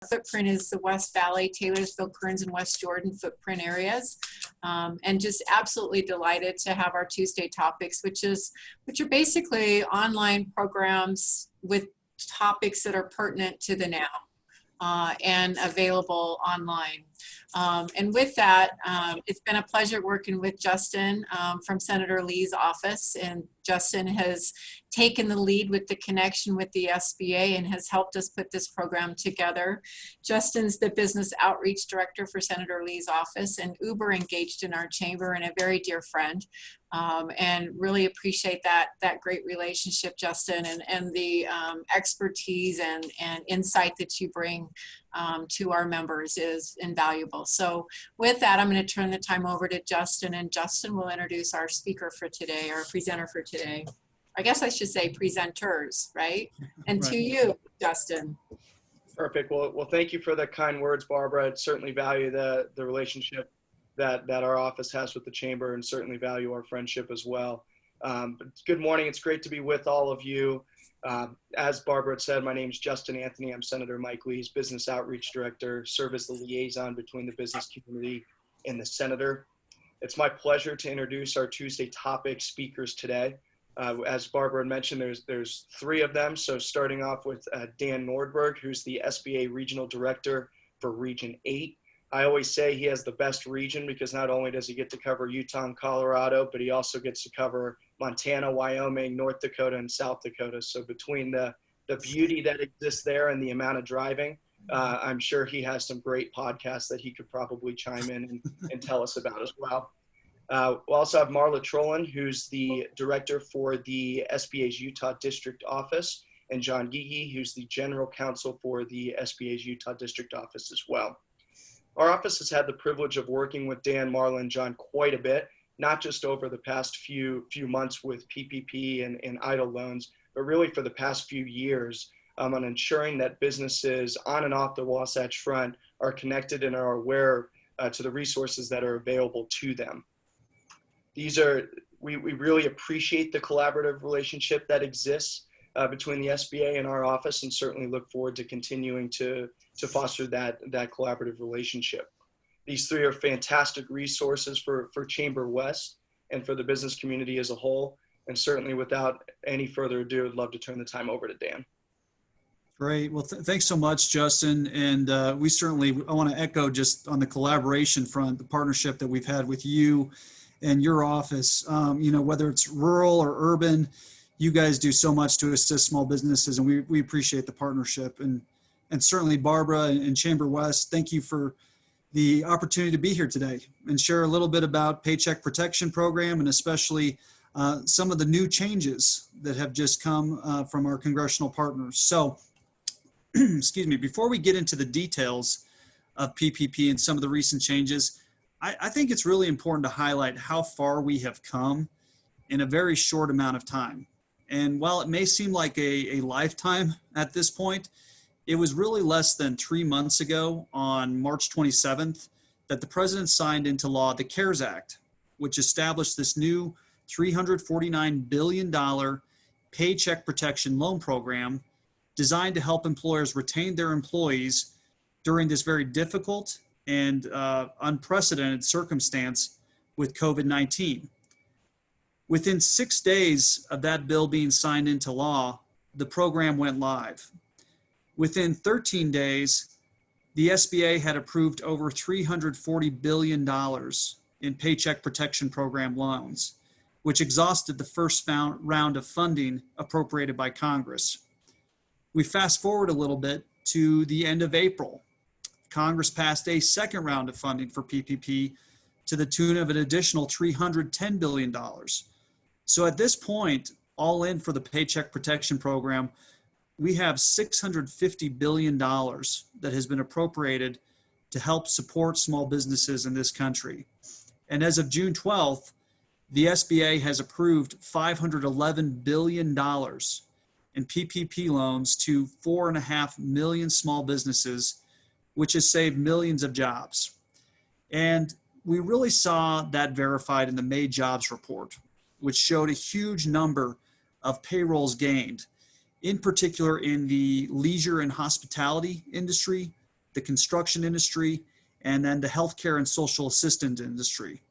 footprint is the West Valley, Taylorsville, Kearns, and West Jordan footprint areas. And just absolutely delighted to have our Tuesday topics, which are basically online programs with topics that are pertinent to the now and available online. And with that, it's been a pleasure working with Justin from Senator Lee's office. And Justin has taken the lead with the connection with the SBA and has helped us put this program together. Justin's the business outreach director for Senator Lee's office and uber engaged in our chamber and a very dear friend. And really appreciate that great relationship, Justin, and the expertise and insight that you bring to our members is invaluable. So with that, I'm going to turn the time over to Justin, and Justin will introduce our speaker for today, our presenter for today. I guess I should say presenters, right? And right. To you, Justin. Perfect. Well, thank you for the kind words, Barbara. I certainly value the relationship that our office has with the chamber, and certainly value our friendship as well. But good morning. It's great to be with all of you. As Barbara had said, my name is Justin Anthony. I'm Senator Mike Lee's Business Outreach Director, serve as the liaison between the business community and the Senator. It's my pleasure to introduce our Tuesday topic speakers today. As Barbara had mentioned, there's three of them. So starting off with Dan Nordberg, who's the SBA Regional Director for Region 8. I always say he has the best region because not only does he get to cover Utah and Colorado, but he also gets to cover Montana, Wyoming, North Dakota, and South Dakota. So between the beauty that exists there and the amount of driving, I'm sure he has some great podcasts that he could probably chime in and tell us about as well. We'll also have Marla Trollin, who's the director for the SBA's Utah District Office, and John Gigi, who's the general counsel for the SBA's Utah District Office as well. Our office has had the privilege of working with Dan, Marla, and John quite a bit, not just over the past few months with PPP and EIDL loans, but really for the past few years on ensuring that businesses on and off the Wasatch Front are connected and are aware to the resources that are available to them. We really appreciate the collaborative relationship that exists between the SBA and our office, and certainly look forward to continuing to foster that collaborative relationship. These three are fantastic resources for ChamberWest and for the business community as a whole. And certainly without any further ado, I'd love to turn the time over to Dan. Great. Well, thanks so much, Justin. And I want to echo just on the collaboration front, the partnership that we've had with you and your office. Whether it's rural or urban, you guys do so much to assist small businesses, and we appreciate the partnership. And certainly Barbara and ChamberWest, thank you for the opportunity to be here today and share a little bit about Paycheck Protection Program, and especially some of the new changes that have just come from our congressional partners. So, excuse me, before we get into the details of PPP and some of the recent changes, I think it's really important to highlight how far we have come in a very short amount of time. And while it may seem like a lifetime at this point, it was really less than 3 months ago on March 27th that the president signed into law the CARES Act, which established this new $349 billion paycheck protection loan program designed to help employers retain their employees during this very difficult and unprecedented circumstance with COVID-19. Within 6 days of that bill being signed into law, the program went live. Within 13 days, the SBA had approved over $340 billion in Paycheck Protection Program loans, which exhausted the first round of funding appropriated by Congress. We fast forward a little bit to the end of April. Congress passed a second round of funding for PPP to the tune of an additional $310 billion. So at this point, all in for the Paycheck Protection Program, we have $650 billion that has been appropriated to help support small businesses in this country. And as of June 12th, the SBA has approved $511 billion in PPP loans to 4.5 million small businesses, which has saved millions of jobs. And we really saw that verified in the May jobs report, which showed a huge number of payrolls gained, in particular in the leisure and hospitality industry, the construction industry, and then the healthcare and social assistance industry.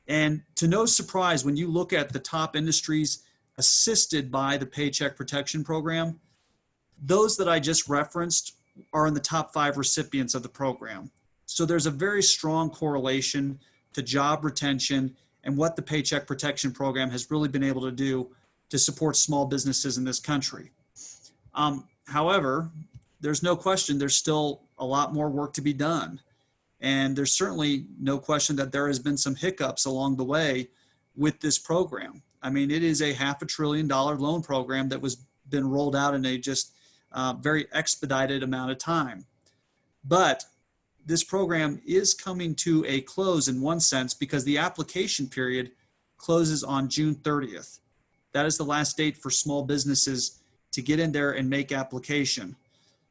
And to no surprise, when you look at the top industries assisted by the Paycheck Protection Program, those that I just referenced are in the top 5 recipients of the program. So there's a very strong correlation to job retention and what the Paycheck Protection Program has really been able to do to support small businesses in this country. However, there's no question there's still a lot more work to be done. And there's certainly no question that there has been some hiccups along the way with this program. I mean, it is a $500 billion loan program that was been rolled out in a just very expedited amount of time. But this program is coming to a close in one sense because the application period closes on June 30th. That is the last date for small businesses to get in there and make application.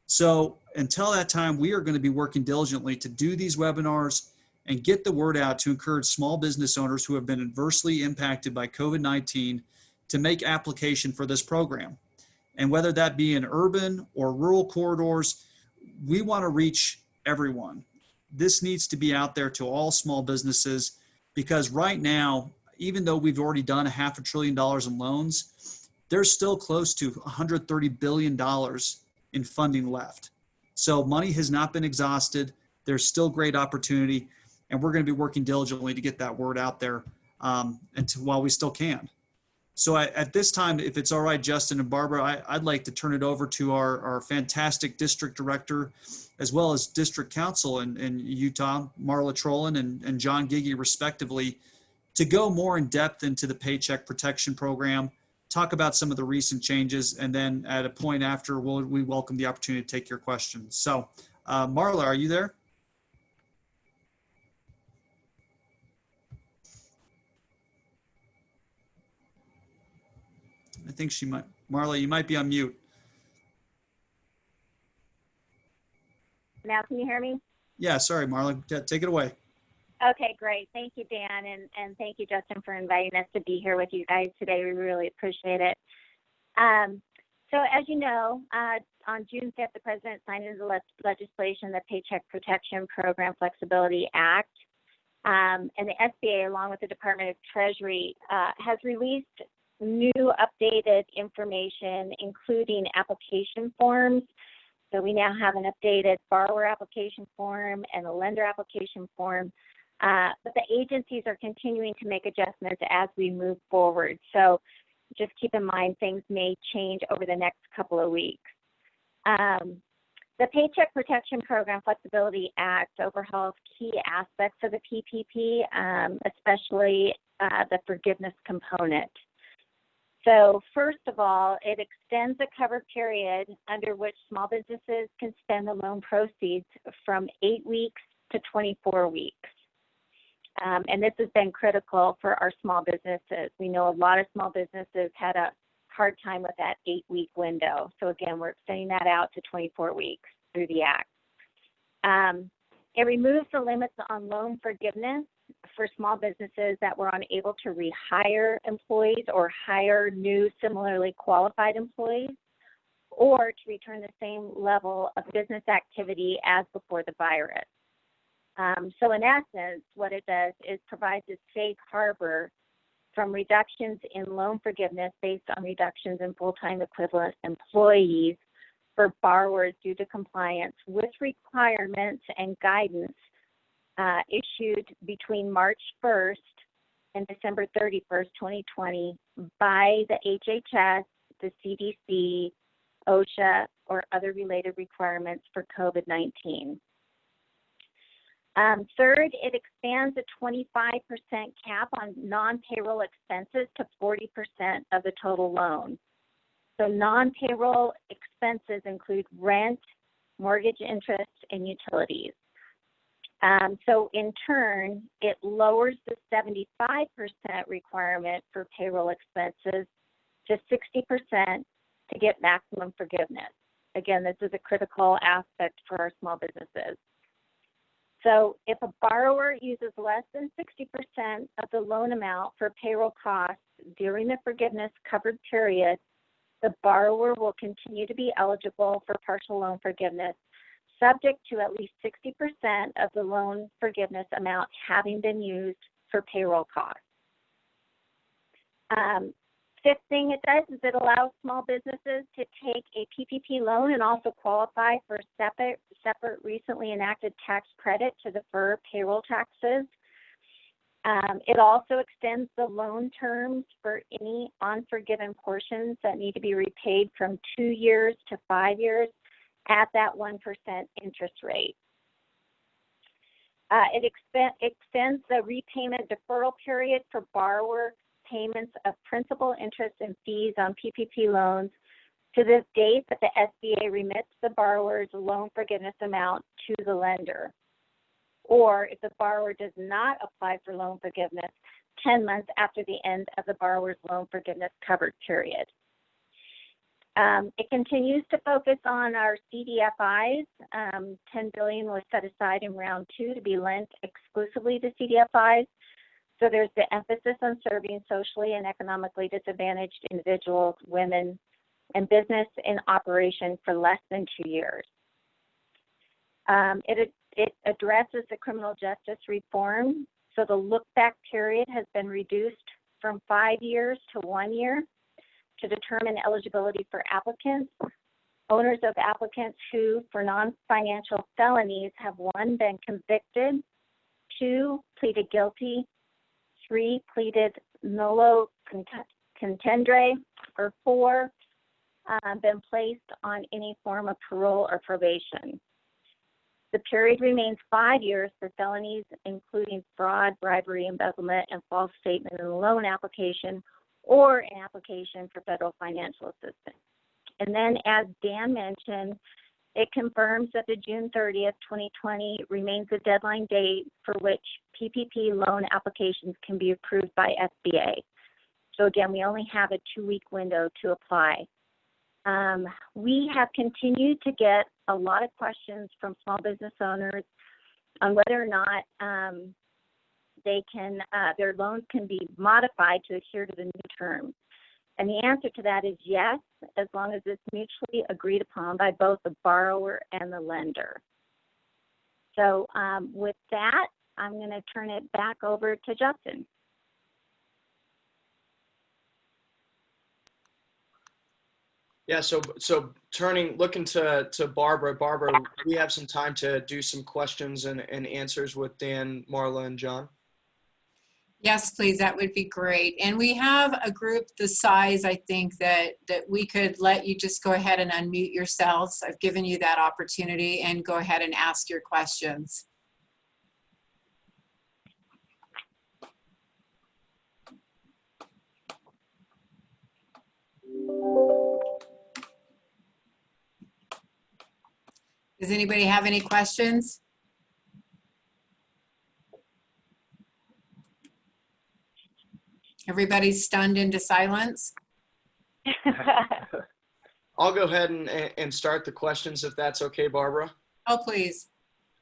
So until that time, we are going to be working diligently to do these webinars and get the word out to encourage small business owners who have been adversely impacted by COVID-19 to make application for this program. And whether that be in urban or rural corridors, we want to reach everyone. This needs to be out there to all small businesses because right now, even though we've already done $500 billion in loans, there's still close to $130 billion in funding left. So money has not been exhausted. There's still great opportunity, and we're going to be working diligently to get that word out there while we still can. So at this time, if it's all right, Justin and Barbara, I'd like to turn it over to our fantastic district director, as well as district counsel in Utah, Marla Trollin and John Giggy, respectively, to go more in depth into the Paycheck Protection Program, talk about some of the recent changes, and then at a point after, we welcome the opportunity to take your questions. So Marla, are you there? I think she might. Marla, you might be on mute. Now, can you hear me? Yeah, sorry, Marla. Take it away. Okay, great. Thank you, Dan, and thank you, Justin, for inviting us to be here with you guys today. We really appreciate it. So as you know, on June 5th, the President signed into legislation the Paycheck Protection Program Flexibility Act. And the SBA, along with the Department of Treasury, has released new updated information, including application forms. So we now have an updated borrower application form and a lender application form. But the agencies are continuing to make adjustments as we move forward. So just keep in mind things may change over the next couple of weeks. The Paycheck Protection Program Flexibility Act overhauls key aspects of the PPP, especially the forgiveness component. So first of all, it extends the cover period under which small businesses can spend the loan proceeds from 8 weeks to 24 weeks. And this has been critical for our small businesses. We know a lot of small businesses had a hard time with that 8-week window. So again, we're extending that out to 24 weeks through the Act. It removes the limits on loan forgiveness for small businesses that were unable to rehire employees or hire new similarly qualified employees, or to return the same level of business activity as before the virus. So in essence, what it does is provides a safe harbor from reductions in loan forgiveness based on reductions in full-time equivalent employees for borrowers due to compliance with requirements and guidance issued between March 1st and December 31st, 2020 by the HHS, the CDC, OSHA, or other related requirements for COVID-19. Third, it expands the 25% cap on non-payroll expenses to 40% of the total loan. So non-payroll expenses include rent, mortgage interest, and utilities. So in turn, it lowers the 75% requirement for payroll expenses to 60% to get maximum forgiveness. Again, this is a critical aspect for our small businesses. So if a borrower uses less than 60% of the loan amount for payroll costs during the forgiveness covered period, the borrower will continue to be eligible for partial loan forgiveness subject to at least 60% of the loan forgiveness amount having been used for payroll costs. Fifth thing it does is it allows small businesses to take a PPP loan and also qualify for separate recently enacted tax credit to defer payroll taxes. It also extends the loan terms for any unforgiven portions that need to be repaid from 2 years to 5 years at that 1% interest rate. It extends the repayment deferral period for borrower payments of principal, interest, and fees on PPP loans to the date that the SBA remits the borrower's loan forgiveness amount to the lender. Or if the borrower does not apply for loan forgiveness, 10 months after the end of the borrower's loan forgiveness covered period. It continues to focus on our CDFIs. $10 billion was set aside in round 2 to be lent exclusively to CDFIs. So there's the emphasis on serving socially and economically disadvantaged individuals, women, and business in operation for less than 2 years. It addresses the criminal justice reform. So the look-back period has been reduced from 5 years to 1 year to determine eligibility for applicants. Owners of applicants who, for non-financial felonies, have 1, been convicted, 2, pleaded guilty, 3, pleaded nolo contendere, or 4, been placed on any form of parole or probation. The period remains 5 years for felonies, including fraud, bribery, embezzlement, and false statement in a loan application or an application for federal financial assistance. And then, as Dan mentioned, it confirms that the June 30th, 2020 remains the deadline date for which PPP loan applications can be approved by SBA. So again, we only have a 2-week window to apply. We have continued to get a lot of questions from small business owners on whether or not they can, their loans can be modified to adhere to the new terms. And the answer to that is yes, as long as it's mutually agreed upon by both the borrower and the lender. So with that, I'm going to turn it back over to Justin. Yeah, so looking to Barbara. Barbara, we have some time to do some questions and answers with Dan, Marla, and John. Yes, please, that would be great. And we have a group the size, I think, that we could let you just go ahead and unmute yourselves. I've given you that opportunity, and go ahead and ask your questions. Does anybody have any questions? Everybody's stunned into silence. I'll go ahead and start the questions if that's okay, Barbara. Oh, please.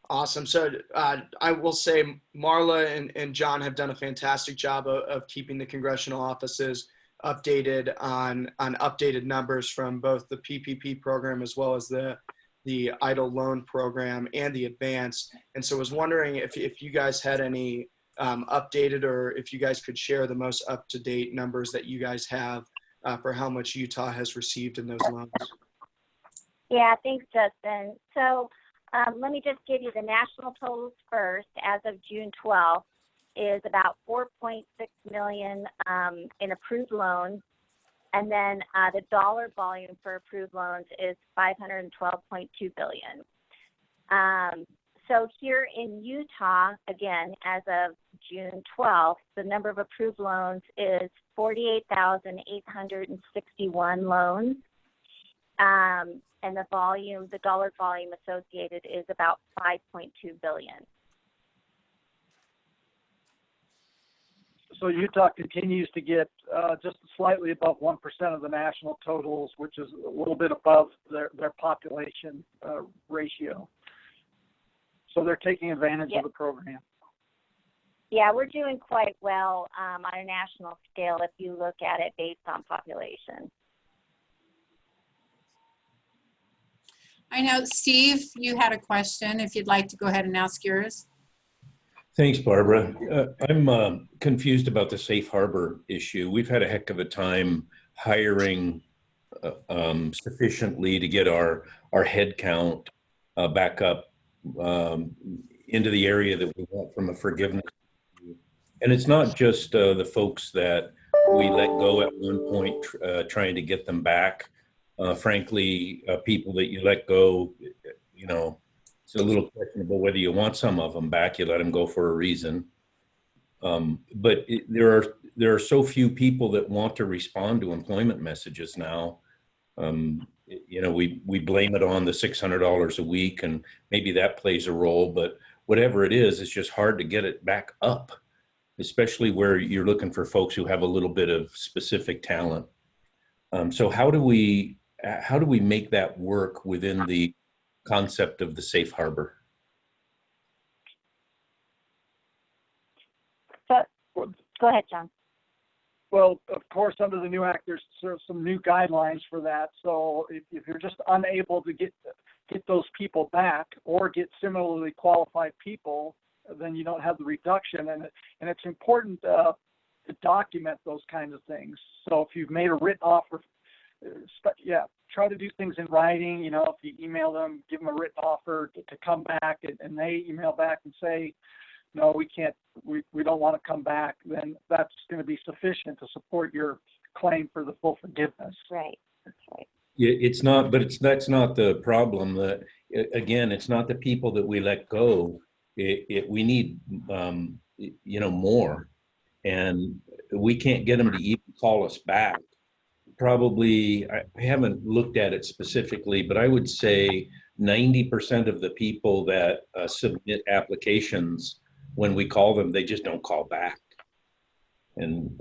Awesome. So I will say Marla and John have done a fantastic job of keeping the congressional offices updated on updated numbers from both the PPP program as well as the EIDL loan program and the advance. And so I was wondering if you guys had any updated, or if you guys could share the most up-to-date numbers that you guys have for how much Utah has received in those loans. Yeah, thanks, Justin. So let me just give you the national totals first. As of June 12th, is about 4.6 million in approved loans. And then the dollar volume for approved loans is 512.2 billion. So here in Utah, again, as of June 12th, the number of approved loans is 48,861 loans. And the volume, the dollar volume associated is about 5.2 billion. So Utah continues to get just slightly above 1% of the national totals, which is a little bit above their population ratio. So they're taking advantage of the program. Yeah, we're doing quite well on a national scale if you look at it based on population. I know, Steve, you had a question. If you'd like to go ahead and ask yours. Thanks, Barbara. I'm confused about the safe harbor issue. We've had a heck of a time hiring sufficiently to get our head count back up into the area that we want from a forgiveness. And it's not just the folks that we let go at one point trying to get them back. Frankly, people that you let go, you know, it's a little questionable whether you want some of them back. You let them go for a reason. But there are so few people that want to respond to employment messages now. You know, we blame it on the $600 a week, and maybe that plays a role. But whatever it is, it's just hard to get it back up, especially where you're looking for folks who have a little bit of specific talent. So how do we make that work within the concept of the safe harbor? So, go ahead, John. Well, of course, under the new act, there's sort of some new guidelines for that. So if you're just unable to get those people back or get similarly qualified people, then you don't have the reduction. And it's important to document those kinds of things. So if you've made a written offer, try to do things in writing. You know, if you email them, give them a written offer to come back, and they email back and say, no, we can't, we don't want to come back, then that's going to be sufficient to support your claim for the full forgiveness. Right, that's right. Yeah, it's not, but that's not the problem. That again, it's not the people that we let go. We need, you know, more, and we can't get them to even call us back. Probably, I haven't looked at it specifically, but I would say 90% of the people that submit applications, when we call them, they just don't call back. And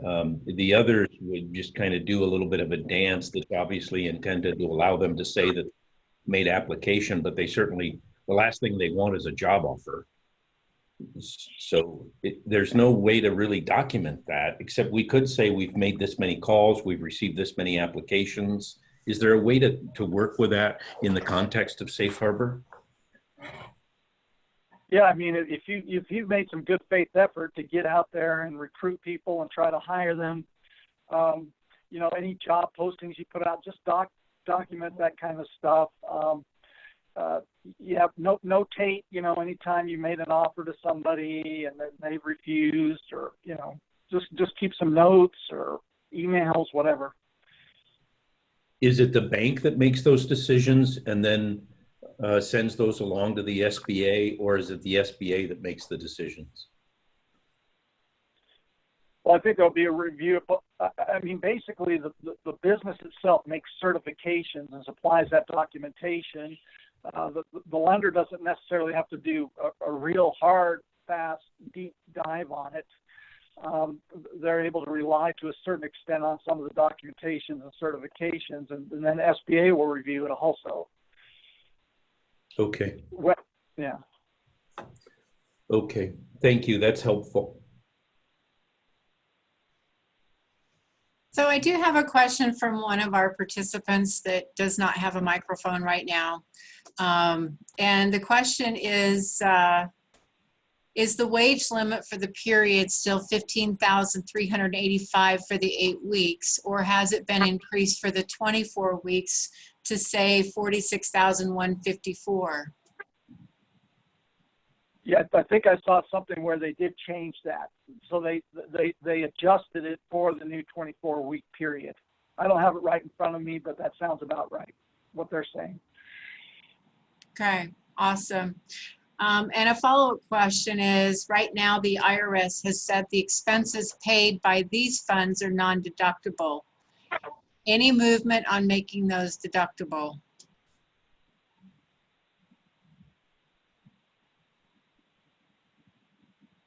the others would just kind of do a little bit of a dance that's obviously intended to allow them to say that made application, but they certainly, the last thing they want is a job offer. So there's no way to really document that, except we could say we've made this many calls, we've received this many applications. Is there a way to work with that in the context of safe harbor? Yeah, I mean, if you've made some good faith effort to get out there and recruit people and try to hire them, you know, any job postings you put out, just document that kind of stuff. Notate, you know, anytime you made an offer to somebody and they've refused, or, you know, just keep some notes or emails, whatever. Is it the bank that makes those decisions and then sends those along to the SBA, or is it the SBA that makes the decisions? Well, I think there'll be a review. I mean, basically, the business itself makes certifications and supplies that documentation. The lender doesn't necessarily have to do a real hard, fast, deep dive on it. They're able to rely to a certain extent on some of the documentation and certifications, and then SBA will review it also. Okay. Well, yeah. Okay. Thank you. That's helpful. So I do have a question from one of our participants that does not have a microphone right now. And the question is the wage limit for the period still $15,385 for the 8 weeks, or has it been increased for the 24 weeks to say $46,154? Yeah, I think I saw something where they did change that. So they adjusted it for the new 24-week period. I don't have it right in front of me, but that sounds about right, what they're saying. Okay, awesome. And a follow-up question is, right now the IRS has said the expenses paid by these funds are non-deductible. Any movement on making those deductible?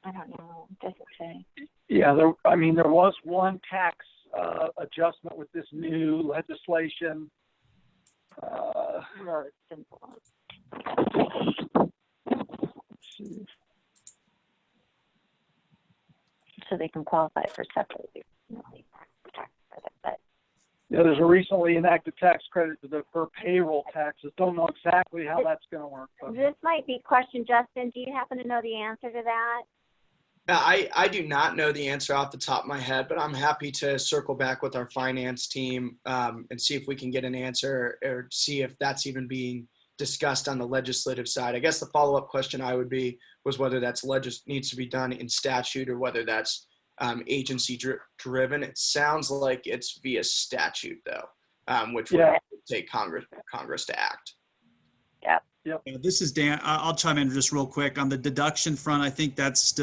I don't know. It doesn't say. Yeah, there was one tax adjustment with this new legislation. No, it's simple. So they can qualify for separately. But Yeah, there's a recently enacted tax credit to defer payroll taxes. Don't know exactly how that's going to work. But. This might be a question, Justin. Do you happen to know the answer to that? I do not know the answer off the top of my head, but I'm happy to circle back with our finance team and see if we can get an answer or see if that's even being discussed on the legislative side. I guess the follow-up question was whether that's needs to be done in statute or whether that's agency driven. It sounds like it's via statute though, which would take Congress to act. Yep. This is Dan. I'll chime in just real quick on the deduction front. I think that's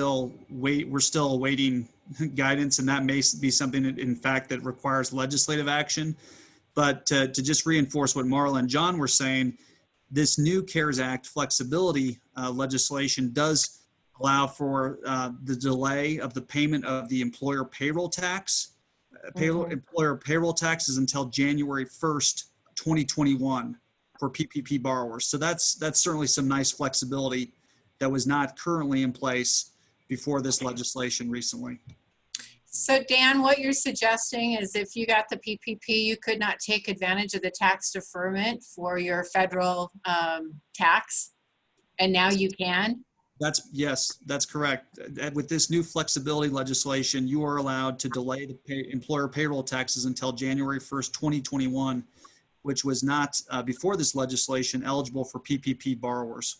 we're still awaiting guidance, and that may be something in fact that requires legislative action. But to just reinforce what Marla and John were saying, this new CARES Act flexibility legislation does allow for the delay of the payment of the employer payroll tax. Employer payroll taxes until January 1st, 2021 for PPP borrowers. So that's certainly some nice flexibility that was not currently in place before this legislation recently. So Dan, what you're suggesting is if you got the PPP, you could not take advantage of the tax deferment for your federal tax, and now you can? Yes, that's correct. With this new flexibility legislation, you are allowed to delay the employer payroll taxes until January 1st, 2021, which was not before this legislation eligible for PPP borrowers.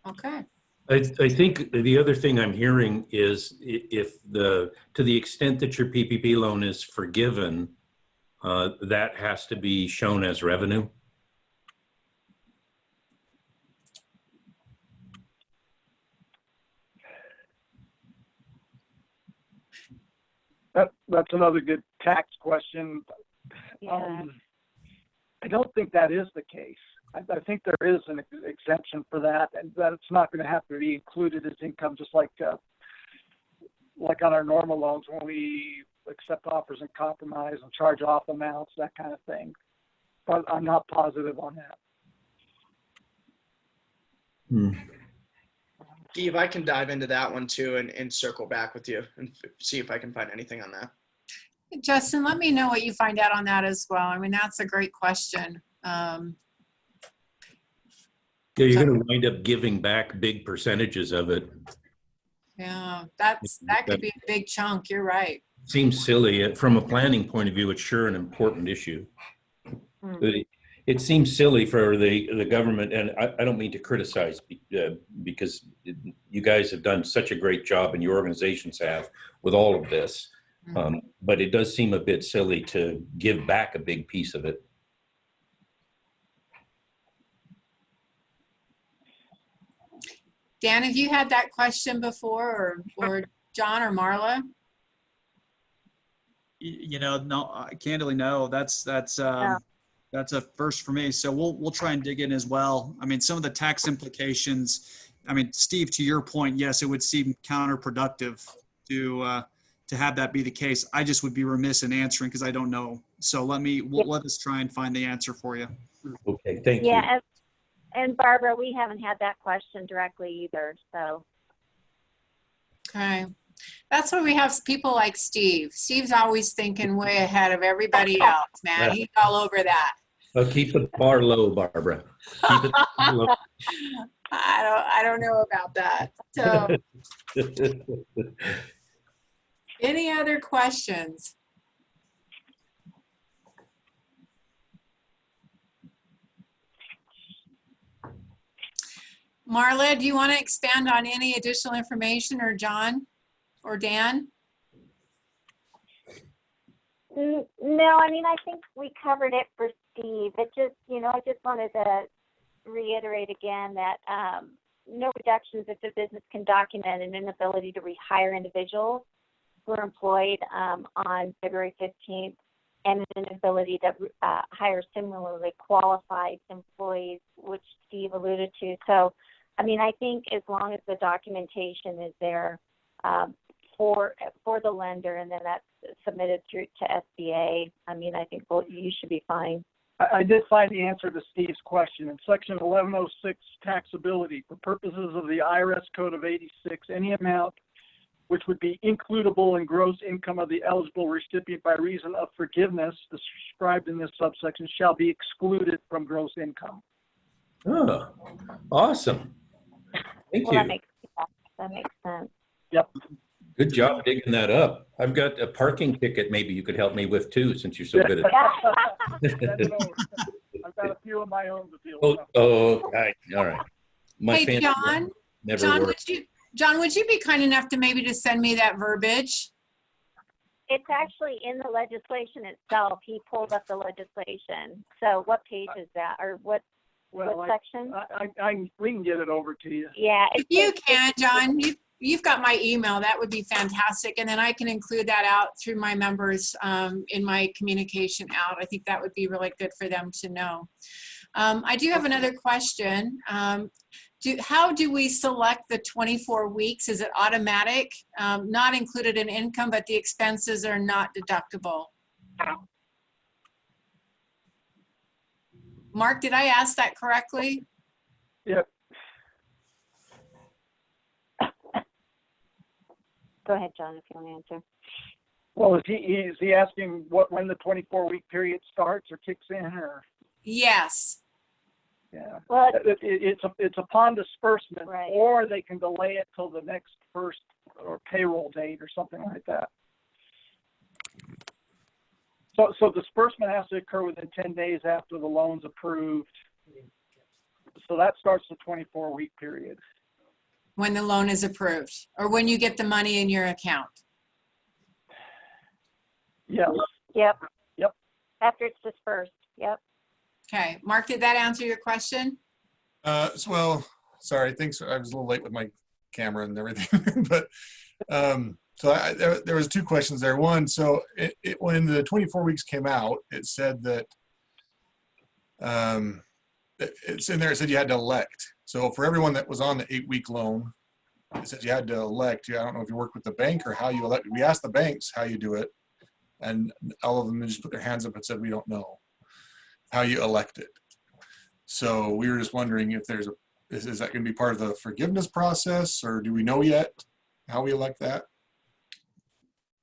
Okay. I think the other thing I'm hearing is to the extent that your PPP loan is forgiven, that has to be shown as revenue. That's another good tax question. Yeah. I don't think that is the case. I think there is an exemption for that, and that it's not going to have to be included as income, just like on our normal loans when we accept offers and compromise and charge off amounts, that kind of thing. But I'm not positive on that. Steve, I can dive into that one too and circle back with you and see if I can find anything on that. Justin, let me know what you find out on that as well. I mean, that's a great question. Yeah, you're going to wind up giving back big percentages of it. Yeah, that could be a big chunk. You're right. Seems silly. From a planning point of view, it's sure an important issue. It seems silly for the government, and I don't mean to criticize because you guys have done such a great job and your organizations have with all of this. But it does seem a bit silly to give back a big piece of it. Dan, have you had that question before, or John or Marla? No, candidly, no. That's a first for me. So we'll try and dig in as well. I mean, some of the tax implications. I mean, Steve, to your point, yes, it would seem counterproductive to have that be the case. I just would be remiss in answering because I don't know. So let us try and find the answer for you. Okay, thank you. Yeah, and Barbara, we haven't had that question directly either. So. Okay. That's why we have people like Steve. Steve's always thinking way ahead of everybody else, man. He's all over that. Well, keep the bar low, Barbara. Keep it low. I don't know about that. So, any other questions? Marla, do you want to expand on any additional information, or John or Dan? No, I mean, I think we covered it for Steve. It just, I just wanted to reiterate again that no reductions if the business can document an inability to rehire individuals who are employed on February 15th and an inability to hire similarly qualified employees, which Steve alluded to. So, I mean, I think as long as the documentation is there for the lender and then that's submitted through to SBA, I mean, I think you should be fine. I did find the answer to Steve's question. In Section 1106 taxability, for purposes of the IRS Code of 86, any amount which would be includable in gross income of the eligible recipient by reason of forgiveness described in this subsection, shall be excluded from gross income. Oh, awesome. Thank Well, you. that makes sense. Yep. Good job digging that up. I've got a parking ticket maybe you could help me with too, since you're so good at Send it over. I've got a few of my own to deal with. All right. My Hey, fancy John, never John, worked. John, would you be kind enough to maybe just send me that verbiage? It's actually in the legislation itself. He pulled up the legislation. So what page is that, or what section? We can get it over to you. Yeah. If you can, John, you've got my email. That would be fantastic. And then I can include that out through my members in my communication out. I think that would be really good for them to know. I do have another question. How do we select the 24 weeks? Is it automatic, not included in income, but the expenses are not deductible? Mark, did I ask that correctly? Yep. Go ahead, John, if you want to answer. Well, is he asking when the 24-week period starts or kicks in, or? Yes. Yeah. Well, It's upon disbursement, right. or they can delay it till the next first or payroll date or something like that. So disbursement has to occur within 10 days after the loan's approved. So that starts the 24-week period. When the loan is approved, or when you get the money in your account. Yes. Yep. Yep. After it's dispersed. Yep. Okay, Mark, did that answer your question? Well, sorry, thanks. I was a little late with my camera and everything, but so there was two questions there. One, so when the 24 weeks came out, it said that it's in there. It said you had to elect. So for everyone that was on the 8-week loan, it said you had to elect. I don't know if you work with the bank or how you elect. We asked the banks how you do it, and all of them just put their hands up and said we don't know how you elect it. So we were just wondering if there's is that going to be part of the forgiveness process, or do we know yet how we elect that?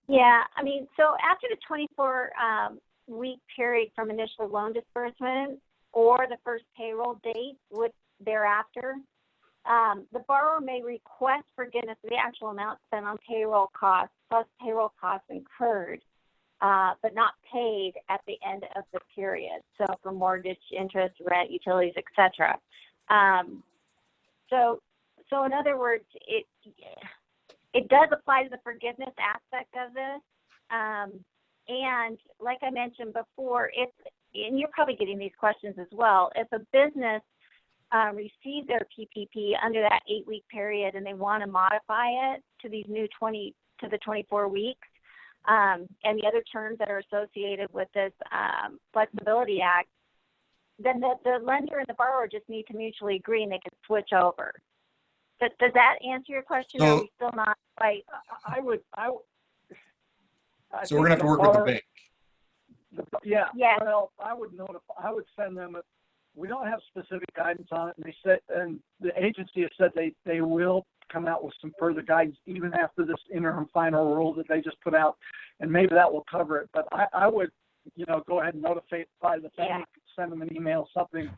Yeah, I mean, so after the 24-week period from initial loan disbursement or the first payroll date thereafter, the borrower may request forgiveness of the actual amount spent on payroll costs plus payroll costs incurred, but not paid at the end of the period. So for mortgage, interest, rent, utilities, etc. So in other words, it does apply to the forgiveness aspect of this. And like I mentioned before, and you're probably getting these questions as well, if a business receives their PPP under that 8-week period and they want to modify it to these new 24 weeks, and the other terms that are associated with this Flexibility Act, then the lender and the borrower just need to mutually agree and they can switch over. Does that answer your question? So, or are we still not quite? So we're gonna have to work with the bank. Yeah. Yes. Well, I would send them. We don't have specific guidance on it, and the agency has said they will come out with some further guidance even after this interim final rule that they just put out, and maybe that will cover it. But I would, go ahead and notify the bank, send them an email, something.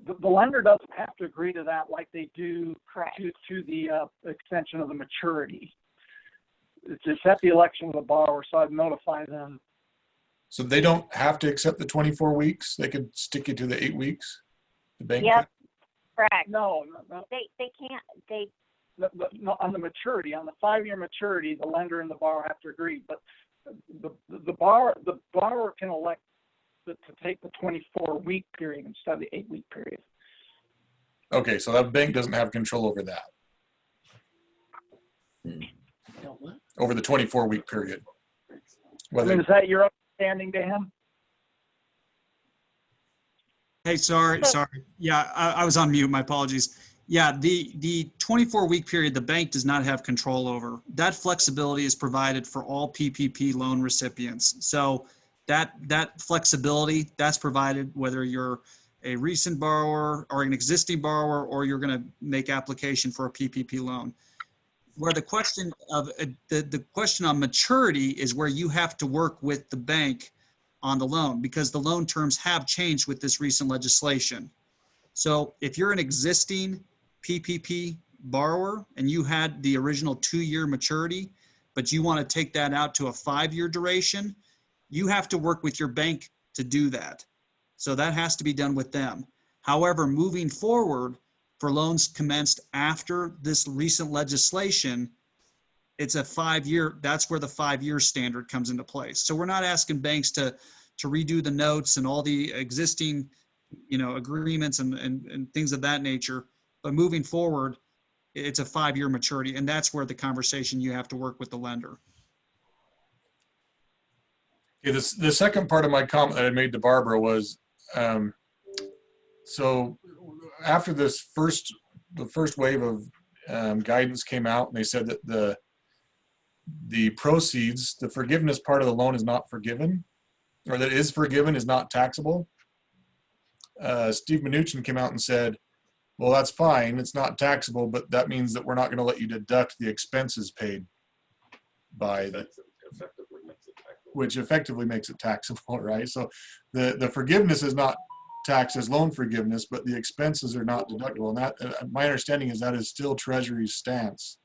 The lender doesn't have to agree to that like they do to the extension of the maturity. It's at the election of the borrower, so I'd notify them. So they don't have to accept the 24 weeks. They could stick it to the 8 weeks. The bank. Yep. Correct. No. They can't. No, on the maturity, on the 5-year maturity, the lender and the borrower have to agree. But the borrower can elect to take the 24-week period instead of the 8-week period. Okay, so that bank doesn't have control over that. Over the 24-week period. Whether Is that your understanding, Dan? Hey, sorry. Yeah, I was on mute. My apologies. Yeah, the 24-week period, the bank does not have control over. That flexibility is provided for all PPP loan recipients. So that flexibility, that's provided whether you're a recent borrower or an existing borrower, or you're going to make application for a PPP loan. where the question of the question on maturity is where you have to work with the bank on the loan, because the loan terms have changed with this recent legislation. So if you're an existing PPP borrower and you had the original 2-year maturity, but you want to take that out to a 5-year duration, you have to work with your bank to do that. So that has to be done with them. However, moving forward, for loans commenced after this recent legislation, it's a 5-year, that's where the 5-year standard comes into place. So we're not asking banks to redo the notes and all the existing, agreements and things of that nature. But moving forward, it's a 5-year maturity, and that's where the conversation you have to work with the lender. Okay, the second part of my comment that I made to Barbara was, so after the first wave of guidance came out, and they said that the proceeds, the forgiveness part of the loan is not forgiven, or that is forgiven is not taxable. Steve Mnuchin came out and said, well, that's fine, it's not taxable, but that means that we're not going to let you deduct the expenses paid by the, which effectively makes it taxable, right? So the forgiveness is not taxed as loan forgiveness, but the expenses are not deductible. And that, my understanding is that is still Treasury's stance.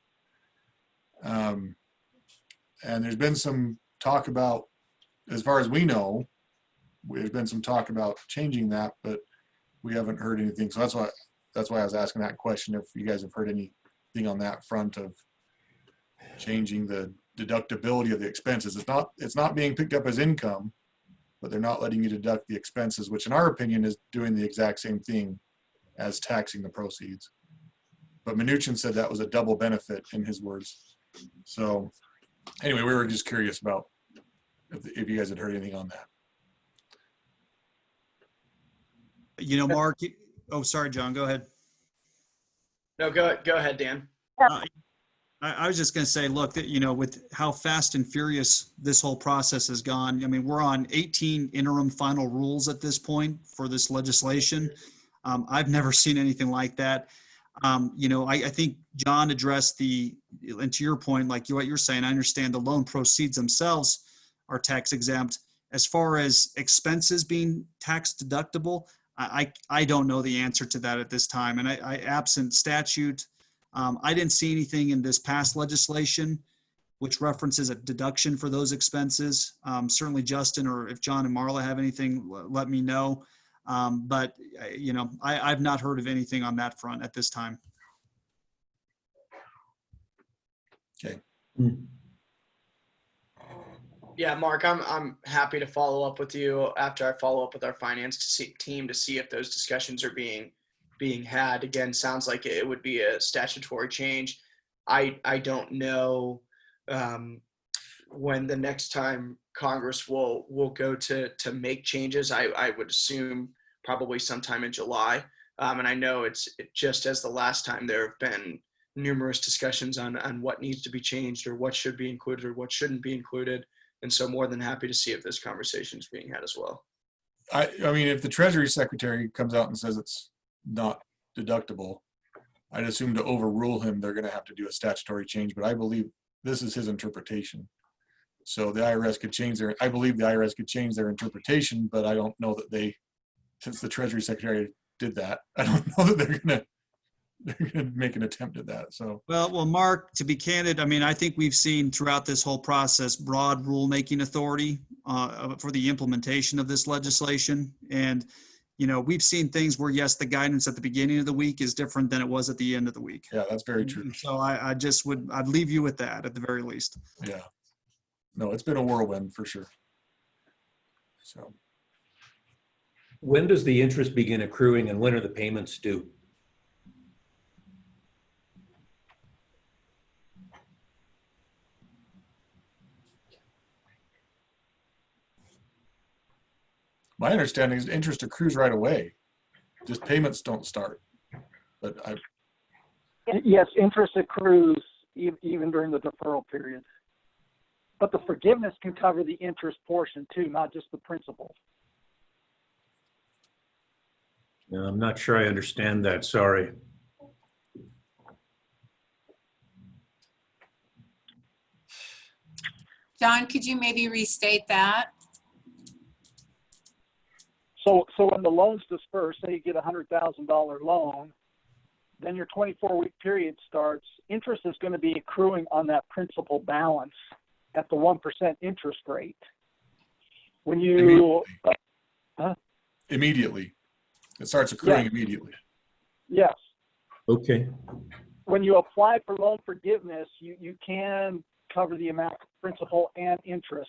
And there's been some talk about, as far as we know, there's been some talk about changing that, but we haven't heard anything. So that's why I was asking that question, if you guys have heard anything on that front of changing the deductibility of the expenses. It's not being picked up as income, but they're not letting you deduct the expenses, which in our opinion is doing the exact same thing as taxing the proceeds. But Mnuchin said that was a double benefit in his words. So anyway, we were just curious about if you guys had heard anything on that. Mark, oh, sorry, John, go ahead. No, go ahead, Dan. I was just going to say, look, with how fast and furious this whole process has gone, I mean, we're on 18 interim final rules at this point for this legislation. I've never seen anything like that. I think John addressed and to your point, like what you're saying, I understand the loan proceeds themselves are tax exempt. As far as expenses being tax deductible, I don't know the answer to that at this time. And I absent statute, I didn't see anything in this past legislation which references a deduction for those expenses. Certainly Justin, or if John and Marla have anything, let me know. But I've not heard of anything on that front at this time. Okay. Yeah, Mark, I'm happy to follow up with you after I follow up with our finance team to see if those discussions are being had. Again, sounds like it would be a statutory change. I don't know when the next time Congress will go to make changes. I would assume probably sometime in July. And I know it's just as the last time, there have been numerous discussions on what needs to be changed, or what should be included or what shouldn't be included. And so more than happy to see if this conversation is being had as well. I mean, if the Treasury Secretary comes out and says it's not deductible, I'd assume to overrule him, they're going to have to do a statutory change, but I believe this is his interpretation. So the IRS could change I believe the IRS could change their interpretation, but I don't know that since the Treasury Secretary did that, I don't know that they're going to make an attempt at that. So Well, Mark, to be candid, I mean, I think we've seen throughout this whole process broad rulemaking authority for the implementation of this legislation. And, we've seen things where, yes, the guidance at the beginning of the week is different than it was at the end of the week. yeah, that's very true. And so I'd leave you with that at the very least. Yeah. No, it's been a whirlwind for sure. So When does the interest begin accruing, and when are the payments due? my understanding is interest accrues right away. Just payments don't start. But Yes, interest accrues even during the deferral period. But the forgiveness can cover the interest portion too, not just the principal. No, I'm not sure I understand that. Sorry. John, could you maybe restate that? So when the loan's dispersed, say you get a $100,000 loan, then your 24-week period starts. Interest is going to be accruing on that principal balance at the 1% interest rate. When you Immediately. It starts accruing immediately. yes, Okay. when you apply for loan forgiveness, you can cover the amount of principal and interest.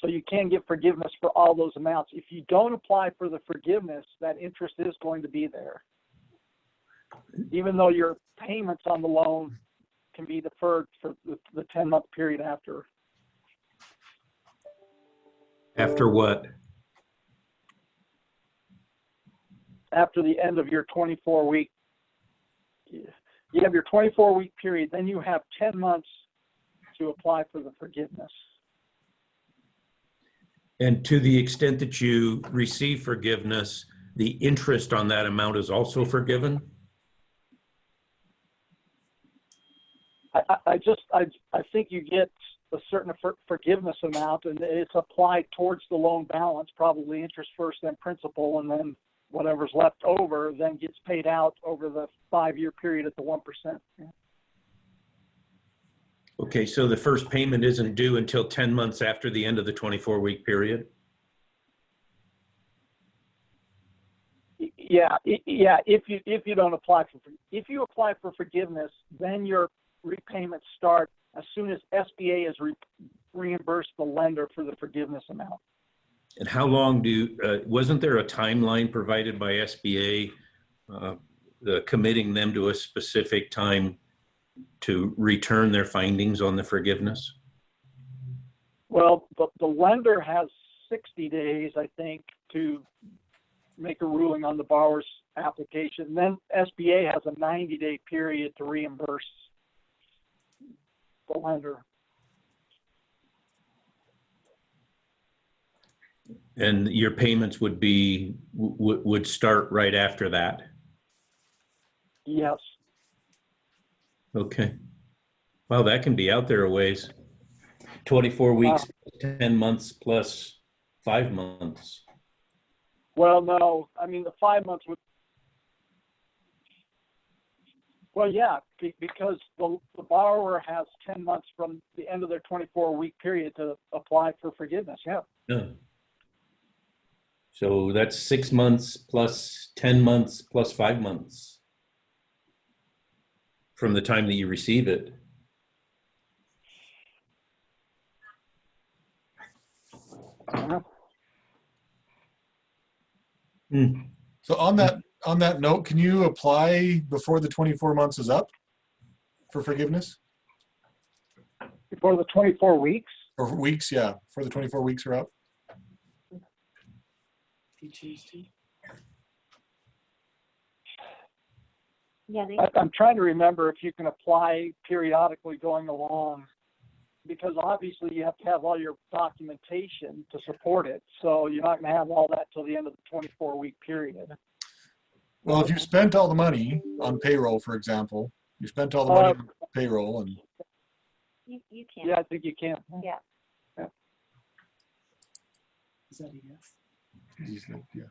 So you can get forgiveness for all those amounts. If you don't apply for the forgiveness, that interest is going to be there. Even though your payments on the loan can be deferred for the 10-month period after. After what? After the end of your 24-week, you have your 24-week period, then you have 10 months to apply for the forgiveness. And to the extent that you receive forgiveness, the interest on that amount is also forgiven? I think you get a certain forgiveness amount, and it's applied towards the loan balance, probably interest first, then principal, and then whatever's left over then gets paid out over the 5-year period at the 1%. Okay, so the first payment isn't due until 10 months after the end of the 24-week period? Yeah. If you don't apply if you apply for forgiveness, then your repayments start as soon as SBA has reimbursed the lender for the forgiveness amount. And how long wasn't there a timeline provided by SBA committing them to a specific time to return their findings on the forgiveness? Well, the lender has 60 days, I think, to make a ruling on the borrower's application. Then SBA has a 90-day period to reimburse the lender. And your payments would start right after that? Yes. Okay. Well, that can be out there a ways. 24 weeks, 10 months plus 5 months. Well, no. I mean, the 5 months would. Well, yeah, because the borrower has 10 months from the end of their 24-week period to apply for forgiveness. Yeah. Yeah. So that's 6 months plus 10 months plus 5 months from the time that you receive it. So on that note, can you apply before the 24 months is up for forgiveness? Before the 24 weeks? Or weeks, yeah, before the 24 weeks are up. Yeah, I'm trying to remember if you can apply periodically going along, because obviously you have to have all your documentation to support it. So you're not going to have all that till the end of the 24-week period. Well, if you spent all the money on payroll, for example, you spent all the money on payroll, and you can. yeah, I think you can. Yeah. Is that a yes? yeah.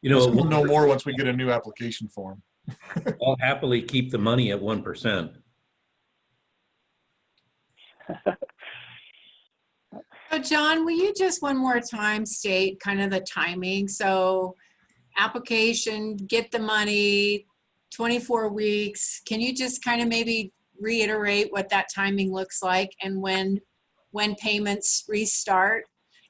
You know, We'll know more once we get a new application form. I'll happily keep the money at 1%. So John, will you just one more time state kind of the timing? So application, get the money, 24 weeks. Can you just kind of maybe reiterate what that timing looks like and when payments restart?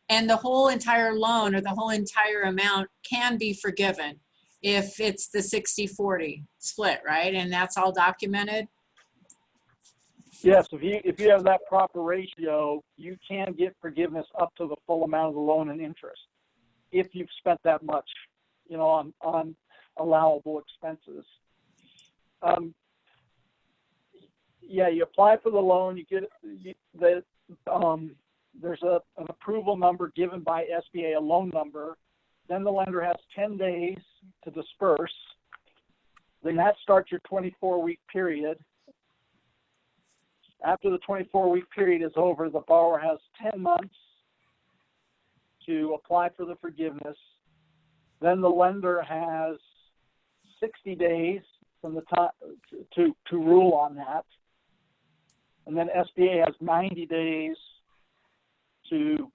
And the whole entire loan or the whole entire amount can be forgiven if it's the 60-40 split, right? And that's all documented? Yes, if you have that proper ratio, you can get forgiveness up to the full amount of the loan and interest if you've spent that much, on allowable expenses. Yeah, you apply for the loan, you get there's an approval number given by SBA, a loan number. Then the lender has 10 days to disperse. Then that starts your 24-week period. After the 24-week period is over, the borrower has 10 months to apply for the forgiveness. Then the lender has 60 days from the time to rule on that. And then SBA has 90 days to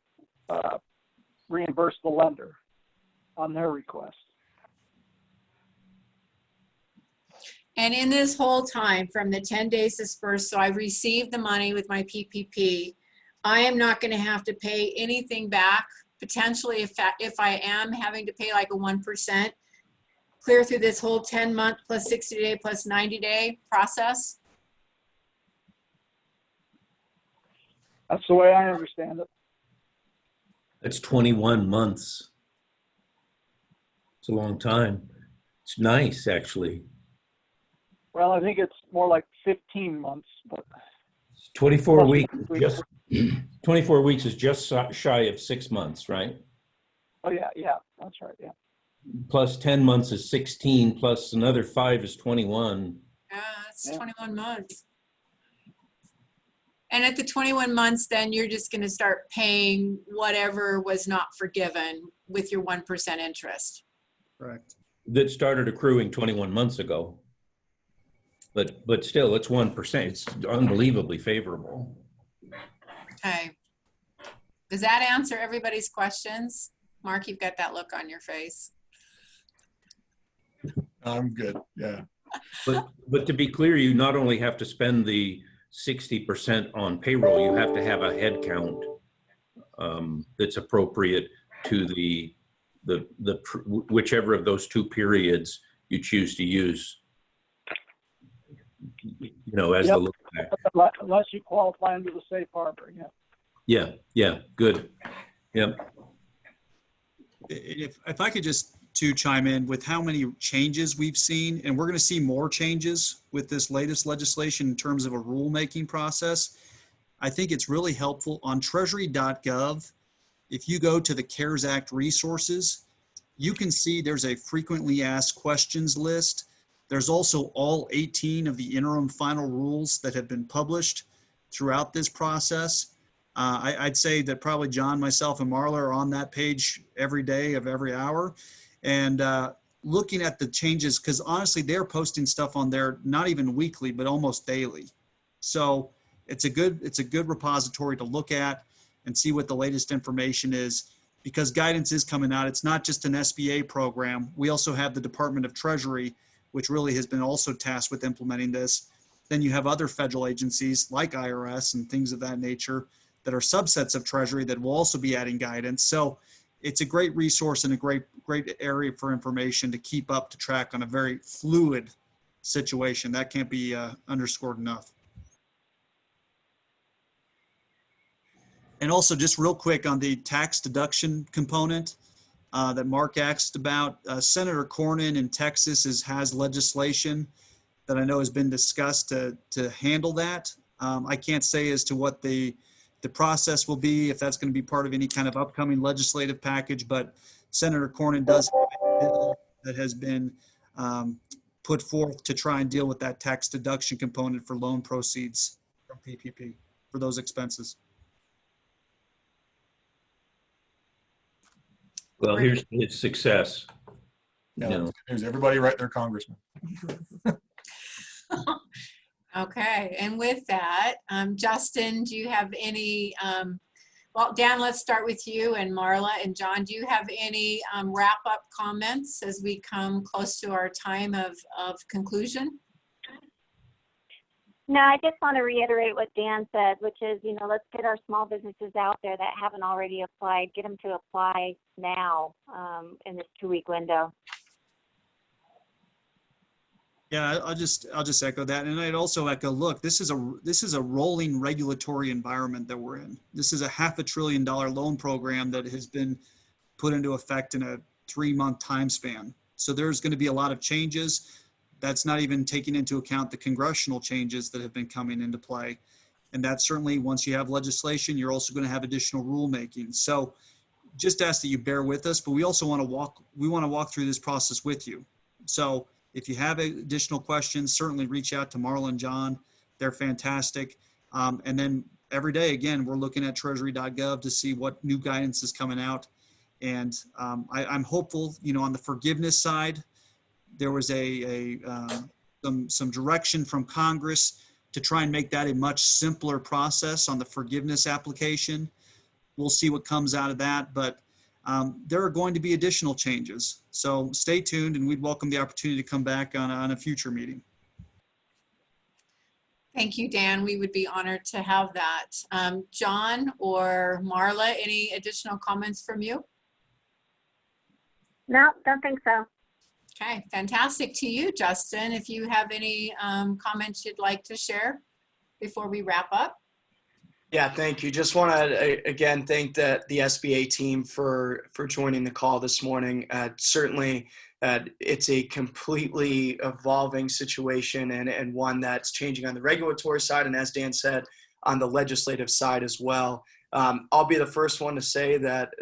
reimburse the lender on their request. And in this whole time, from the 10 days dispersed, so I've received the money with my PPP, I am not going to have to pay anything back. Potentially, if I am having to pay like a 1%, clear through this whole 10-month plus 60-day plus 90-day process. That's the way I understand it. That's 21 months. It's a long time. It's nice, actually. Well, I think it's more like 15 months, but 24 weeks. 24 weeks is just shy of 6 months, right? oh yeah, that's right, yeah. Plus 10 months is 16, plus another 5 is 21. Yeah, that's Yeah. 21 months. And at the 21 months, then you're just going to start paying whatever was not forgiven with your 1% interest. Correct. That started accruing 21 months ago. But still, it's 1%. It's unbelievably favorable. Okay. Does that answer everybody's questions? Mark, you've got that look on your face. I'm good. Yeah. But to be clear, you not only have to spend the 60% on payroll, you have to have a head count that's appropriate to whichever of those two periods you choose to use. You know, as Yep. the look back. Unless you qualify under the safe harbor, yeah. Yeah, good. Yep. If I could just to chime in with how many changes we've seen, and we're going to see more changes with this latest legislation in terms of a rulemaking process. I think it's really helpful on treasury.gov. If you go to the CARES Act resources, you can see there's a frequently asked questions list. There's also all 18 of the interim final rules that have been published throughout this process. I'd say that probably John, myself, and Marla are on that page every day of every hour. And looking at the changes, because honestly, they're posting stuff on there, not even weekly, but almost daily. So it's a good repository to look at and see what the latest information is, because guidance is coming out. It's not just an SBA program. We also have the Department of Treasury, which really has been also tasked with implementing this. Then you have other federal agencies like IRS and things of that nature that are subsets of Treasury that will also be adding guidance. So it's a great resource and a great area for information to keep up to track on a very fluid situation. That can't be underscored enough. And also just real quick on the tax deduction component that Mark asked about, Senator Cornyn in Texas has legislation that I know has been discussed to handle that. I can't say as to what the process will be, if that's going to be part of any kind of upcoming legislative package, but Senator Cornyn does have a bill that has been put forth to try and deal with that tax deduction component for loan proceeds from PPP for those expenses. Well, here's his success. Yeah, You know. that's good news. Everybody write their congressman. Okay, and with that, Justin, do you have any, well, Dan, let's start with you, and Marla and John, do you have any wrap-up comments as we come close to our time of conclusion? No, I just want to reiterate what Dan said, which is, let's get our small businesses out there that haven't already applied, get them to apply now in this 2-week window. Yeah, I'll just echo that, and I'd also echo. Look, this is a rolling regulatory environment that we're in. This is a $500 billion loan program that has been put into effect in a 3-month time span. So there's going to be a lot of changes. That's not even taking into account the congressional changes that have been coming into play, and that's certainly once you have legislation, you're also going to have additional rulemaking. So just ask that you bear with us, but we also want to walk through this process with you. So if you have additional questions, certainly reach out to Marla and John. They're fantastic. And then every day, again, we're looking at treasury.gov to see what new guidance is coming out. And I'm hopeful, on the forgiveness side, there was some direction from Congress to try and make that a much simpler process on the forgiveness application. We'll see what comes out of that, but there are going to be additional changes. So stay tuned, and we'd welcome the opportunity to come back on a future meeting. Thank you, Dan. We would be honored to have that. John or Marla, any additional comments from you? No, don't think so. Okay, fantastic. To you, Justin, if you have any comments you'd like to share before we wrap up. Yeah, thank you. Just want to again thank the SBA team for joining the call this morning. Certainly, it's a completely evolving situation and one that's changing on the regulatory side, and as Dan said, on the legislative side as well. I'll be the first one to say that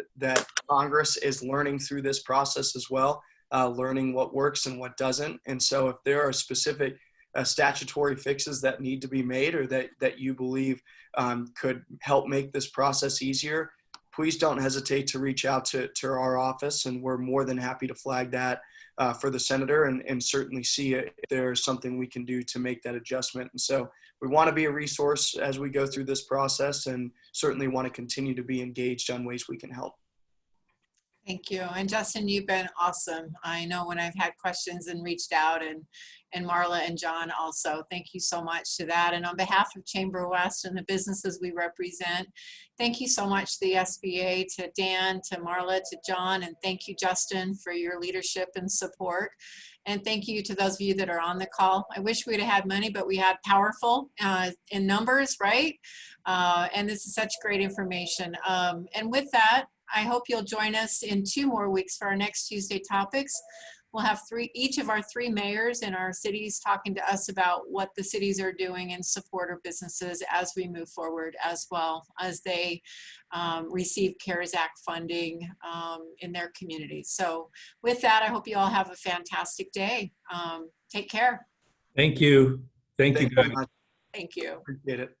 Congress is learning through this process as well, learning what works and what doesn't. And so, if there are specific statutory fixes that need to be made or that you believe could help make this process easier, please don't hesitate to reach out to our office, and we're more than happy to flag that for the senator and certainly see if there's something we can do to make that adjustment. And so we want to be a resource as we go through this process, and certainly want to continue to be engaged on ways we can help. Thank you. And Justin, you've been awesome. I know when I've had questions and reached out, and Marla and John also, thank you so much to that. And on behalf of ChamberWest and the businesses we represent, thank you so much to the SBA, to Dan, to Marla, to John, and thank you, Justin, for your leadership and support. And thank you to those of you that are on the call. I wish we'd have had money, but we had powerful in numbers, right? And this is such great information. And with that, I hope you'll join us in 2 more weeks for our next Tuesday topics. We'll have each of our 3 mayors in our cities talking to us about what the cities are doing in support of businesses as we move forward, as well as they receive CARES Act funding in their communities. So with that, I hope you all have a fantastic day. Take care. Thank you. Thank you, guys. Very much. Thank you. Appreciate it.